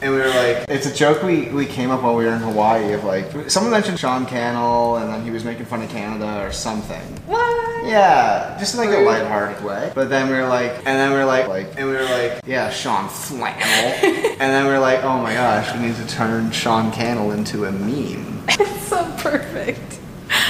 And we were like, it's a joke we came up while we were in Hawaii of like, someone mentioned Sean Cannell and then he was making fun of Canada or something. What? Yeah, just in like a lighthearted way. But then we were like, yeah, Sean Flannel. And then we were like, oh my gosh, we need to turn Sean Cannell into a meme. It's so perfect.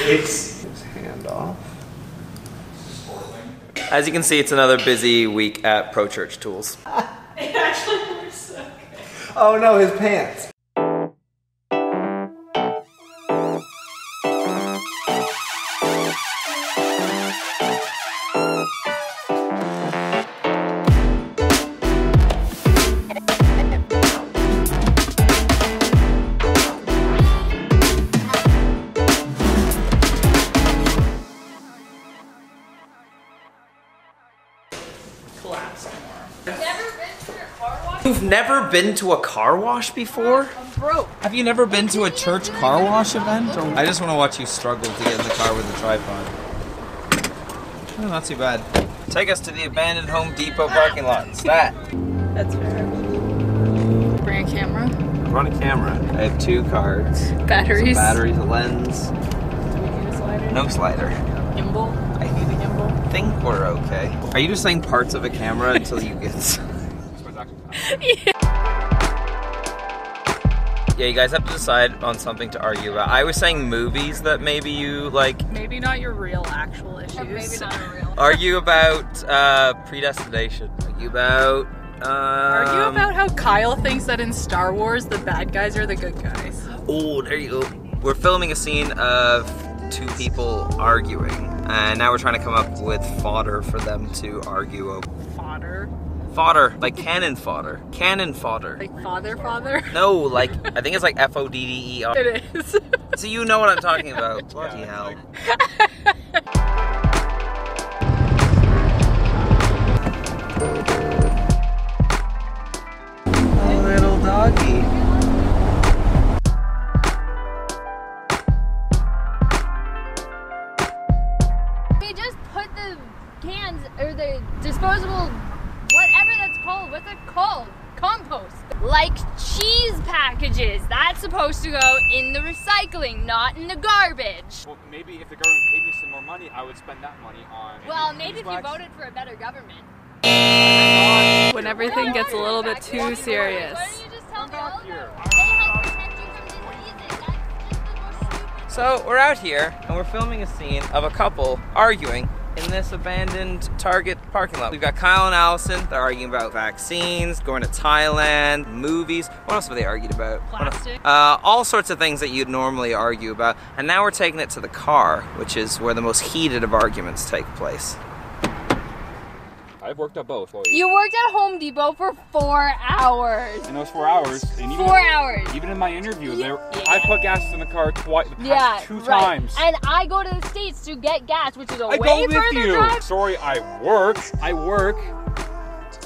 It's hand off. As you can see, it's another busy week at Pro Church Tools. It actually looks so good. Oh no, his pants. Collapse tomorrow. You've never been to a car wash before? I'm broke. Have you never been to a church car wash event? Or I just want to watch you struggle to get in the car with the tripod. Oh, not too bad. Take us to the abandoned Home Depot parking lot. It's that. That's fair. Bring a camera. Run a camera. I have 2 cards. Batteries. Some batteries, a lens. Do we need a slider? No slider. Gimbal. I need a gimbal. I think we're okay. Are you just saying parts of a camera until you get... Yeah, you guys have to decide on something to argue about. I was saying movies that maybe you like. Maybe not your real actual issues. Maybe not a real. Argue about predestination. Argue about Argue about how Kyle thinks that in Star Wars the bad guys are the good guys. Oh, there you go. We're filming a scene of 2 people arguing, and now we're trying to come up with fodder for them to argue over. Fodder. Fodder, like cannon fodder. Cannon fodder. Like father? No, like, I think it's like F-O-D-D-E-R. It is. So you know what I'm talking about. Bloody hell. Oh, little doggy. They just put the cans, or the disposable, whatever that's called, what's it called? Compost. Like cheese packages, that's supposed to go in the recycling, not in the garbage. Well, maybe if the government paid me some more money, I would spend that money on... Well, maybe if you voted for a better government. When everything gets a little bit too serious. Why don't you just tell me all of them? They help protect you from diseases. That's just the most stupid. So we're out here and we're filming a scene of a couple arguing in this abandoned Target parking lot. We've got Kyle and Allison. They're arguing about vaccines, going to Thailand, movies. What else have they argued about? Plastic. All sorts of things that you'd normally argue about. And now we're taking it to the car, which is where the most heated of arguments take place. I've worked at both. You worked at Home Depot for 4 hours. In those 4 hours, and even 4 hours. Even in my interview, I put gas in the car twice, the past 2 right. times. And I go to the States to get gas, which is a I way go with further you. drive. Sorry, I work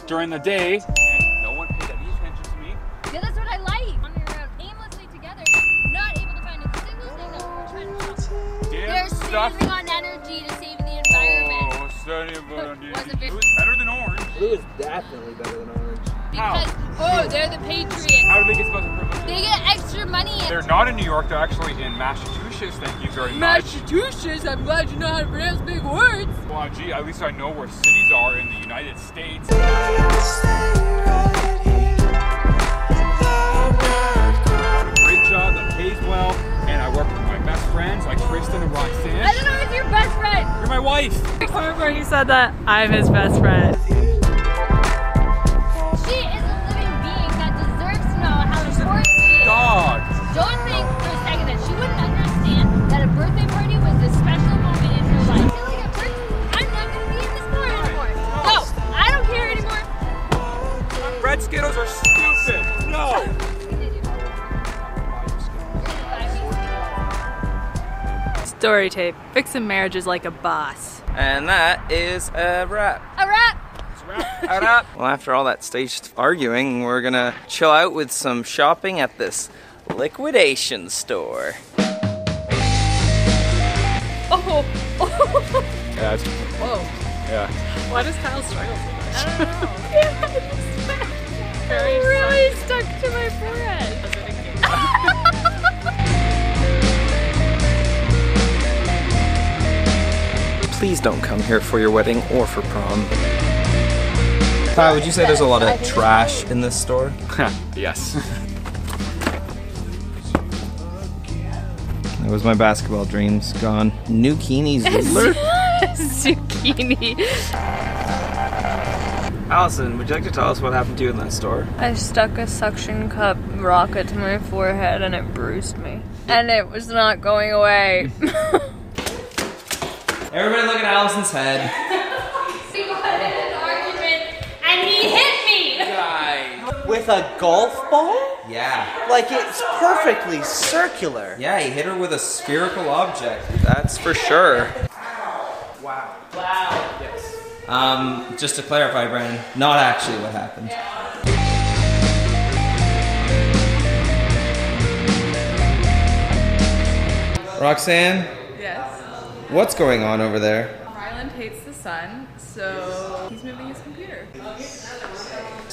during the day, and no one paid any attention to me. Yeah, that's what I like. Wandering around aimlessly together, not able to find a single thing that we were trying to do. They're saving on energy to save the environment. Oh, saving on energy. Was it It was better than orange. Blue is definitely better than orange. Because, oh, they're the Patriots. How do they get special privileges? They get extra money. They're not in New York, they're actually in Massachusetts, thank you very much. Massachusetts, I'm glad you know how to pronounce big words. Well, gee, at least I know where cities are in the United States. Great job, that pays well, and I work with my best friends like Tristan and Roxanne. I don't know who's your best friend. You're my wife. Before he said that, I'm his best friend. She is a living being that deserves to know how important she is. God. Don't think for a second that she wouldn't understand that a birthday party was a special moment in her life. I feel like at first, I'm not going to be in this car anymore. No, I don't care anymore. Red Skittles are stupid. No. Story tape. Fixing marriages like a boss. And that is a wrap. A wrap. Well, after all that staged arguing, we're gonna chill out with some shopping at this liquidation store. Oh! Yeah, it's, Whoa. yeah. Why does Kyle struggle so much? I don't know. Very really stuck. stuck to my forehead. Please don't come here for your wedding or for prom. Ty, would you say there's a lot of trash in this store? Yes. That was my basketball dreams gone. Zucchini Zoodler? Zucchini. Allison, would you like to tell us what happened to you in that store? I stuck a suction cup rocket to my forehead and it bruised me. And it was not going away. Everybody look at Allison's head. We got in an argument and he hit me! With a golf ball? Yeah. Like it's perfectly circular. Yeah, he hit her with a spherical object. That's for sure. Wow. Yes. Just to clarify, Brandon, not actually what happened. Roxanne, Yes. what's going on over there? Ryland hates the sun, so he's moving his computer.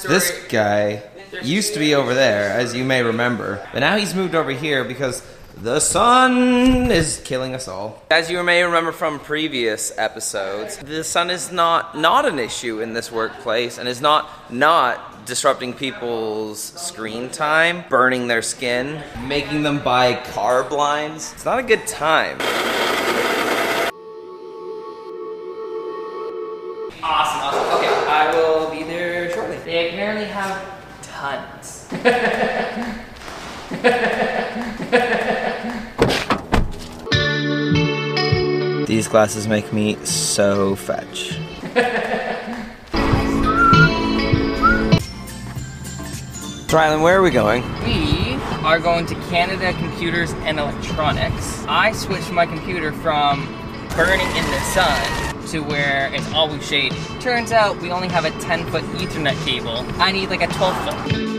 This guy used to be over there, as you may remember, but now he's moved over here because the sun is killing us all. As you may remember from previous episodes, the sun is not an issue in this workplace and is not disrupting people's screen time, burning their skin, making them buy car blinds. It's not a good time. Awesome. Okay, I will be there shortly. They apparently have tons. These glasses make me so fetch. Rylan, where are we going? We are going to Canada Computers and Electronics. I switched my computer from burning in the sun to where it's always shady. Turns out we only have a 10-foot Ethernet cable. I need like a 12-foot.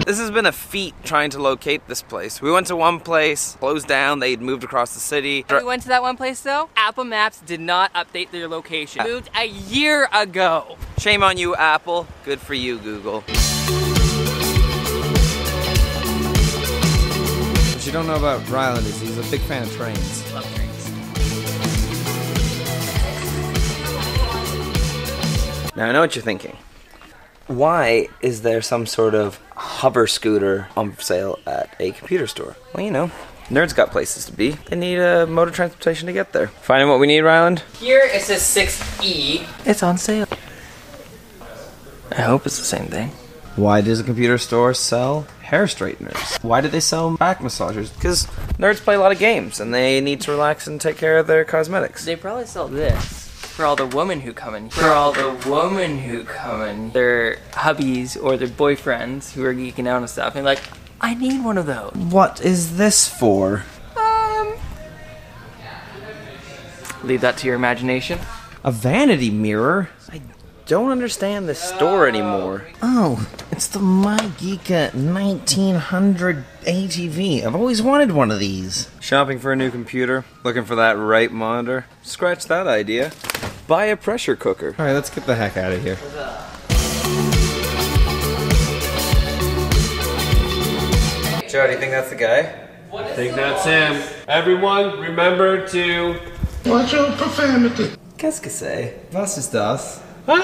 This has been a feat trying to locate this place. We went to one place, closed down, they'd moved across the city. We went to that one place though. Apple Maps did not update their location. Moved a year ago. Shame on you, Apple. Good for you, Google. What you don't know about Ryland is he's a big fan of trains. Love trains. Now I know what you're thinking. Why is there some sort of hover scooter on sale at a computer store? Well, you know, nerds got places to be. They need a mode of transportation to get there. Finding what we need, Ryland? Here it says 6E. It's on sale. I hope it's the same thing. Why does a computer store sell hair straighteners? Why do they sell back massagers? Because nerds play a lot of games and they need to relax and take care of their cosmetics. They probably sell this for all the women who come in. For all the women who come in. Their hubbies or their boyfriends who are geeking out and stuff. And like, I need one of those. What is this for? Leave that to your imagination. A vanity mirror? I don't understand this store anymore. Oh, it's the MyGeeka 1900 ATV. I've always wanted one of these. Shopping for a new computer? Looking for that right monitor? Scratch that idea. Buy a pressure cooker. Alright, let's get the heck out of here. Joe, do you think that's the guy? I think that's him. Everyone, remember to watch your profanity. Qu'est-ce que c'est? Was ist das? Hey,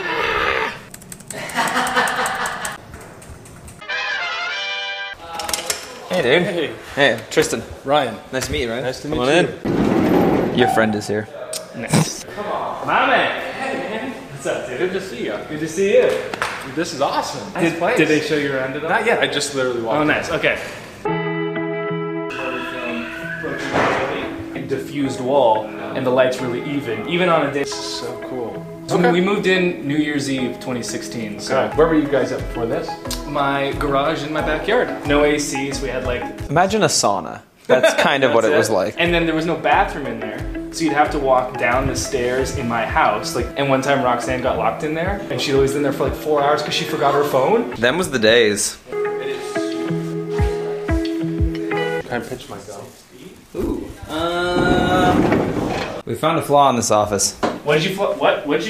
dude. Hey. Hey, Tristan. Ryan. Nice to meet you, Ryan. Nice to meet Come on you. in. Your friend is here. Nice. My man. Hey, man. What's up, dude? Good to see you. Good to see you. Dude, this is awesome. Nice place. Did they show you around it all? Not yet. I just literally walked. Oh, in. nice. Okay. Diffused wall, and the light's really even on a day. This is so cool. So we moved in New Year's Eve 2016. So Where were you guys at before this? my garage in my backyard. No AC, so we had like. Imagine a sauna. That's kind of what it was like. And then there was no bathroom in there, so you'd have to walk down the stairs in my house. Like, and one time Roxanne got locked in there, and she'd always been there for like 4 hours because she forgot her phone. Them was the days. Can I pitch myself? Ooh. We found a flaw in this office. What'd you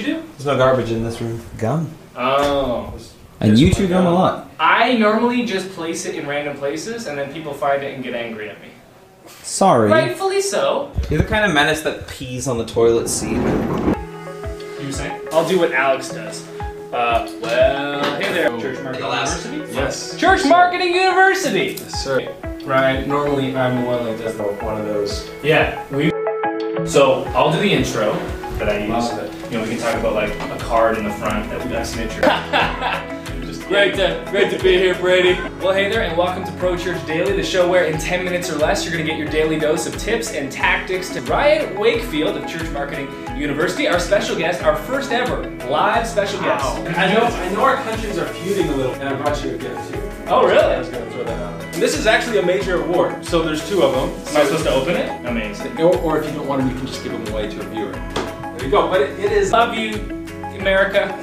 do? There's no garbage in this room. Gum. Oh. And you chew gum a lot. I normally just place it in random places, and then people find it and get angry at me. Sorry. Rightfully so. You're the kind of menace that pees on the toilet seat. You were saying? I'll do what Alex does. Well, hey there, Church Marketing University? Yes. Church Marketing University! Yes, sir. Right, normally I'm the one that does one of those. Yeah, so I'll do the intro that I use. Love it. You know, we can talk about like a card in the front that we got signature. Just great to be here, Brady. Well, hey there, and welcome to Pro Church Daily, the show where in 10 minutes or less you're gonna get your daily dose of tips and tactics to Ryan Wakefield of Church Marketing University, our special guest, our first ever live special guest. I know our countries are feuding a little, and I brought you a gift too. Oh, really? I was gonna throw that out. And this is actually a major award, so there's 2 of them. Am I supposed to open it? Amazing. Or if you don't want them, you can just give them away to a viewer. There you go. But it is. Love you, America.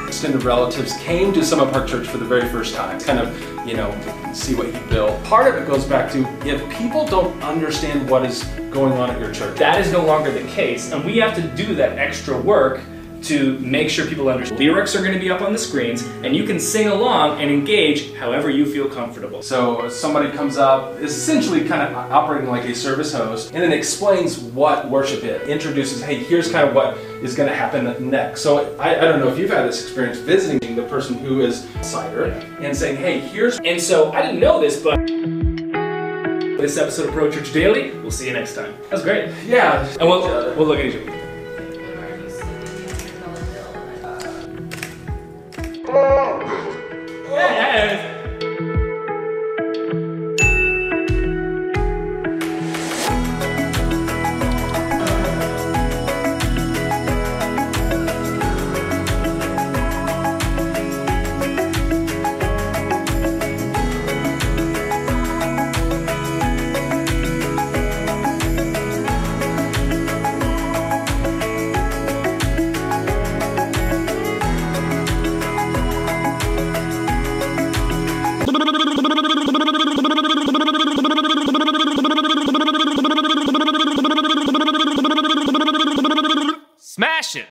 Extended relatives came to Summit Park Church for the very first time. Kind of, see what he built. Part of it goes back to if people don't understand what is going on at your church. That is no longer the case, and we have to do that extra work to make sure people understand. Lyrics are going to be up on the screens, and you can sing along and engage however you feel comfortable. So somebody comes up, is essentially kind of operating like a service host, and then explains what worship is. Introduces, hey, here's kind of what is going to happen next. So I don't know if you've had this experience visiting the person who is a cider and saying, hey, here's... And so I didn't know this, but this episode of Pro Church Daily, we'll see you next time. That was great. Yeah. And we'll look at each other.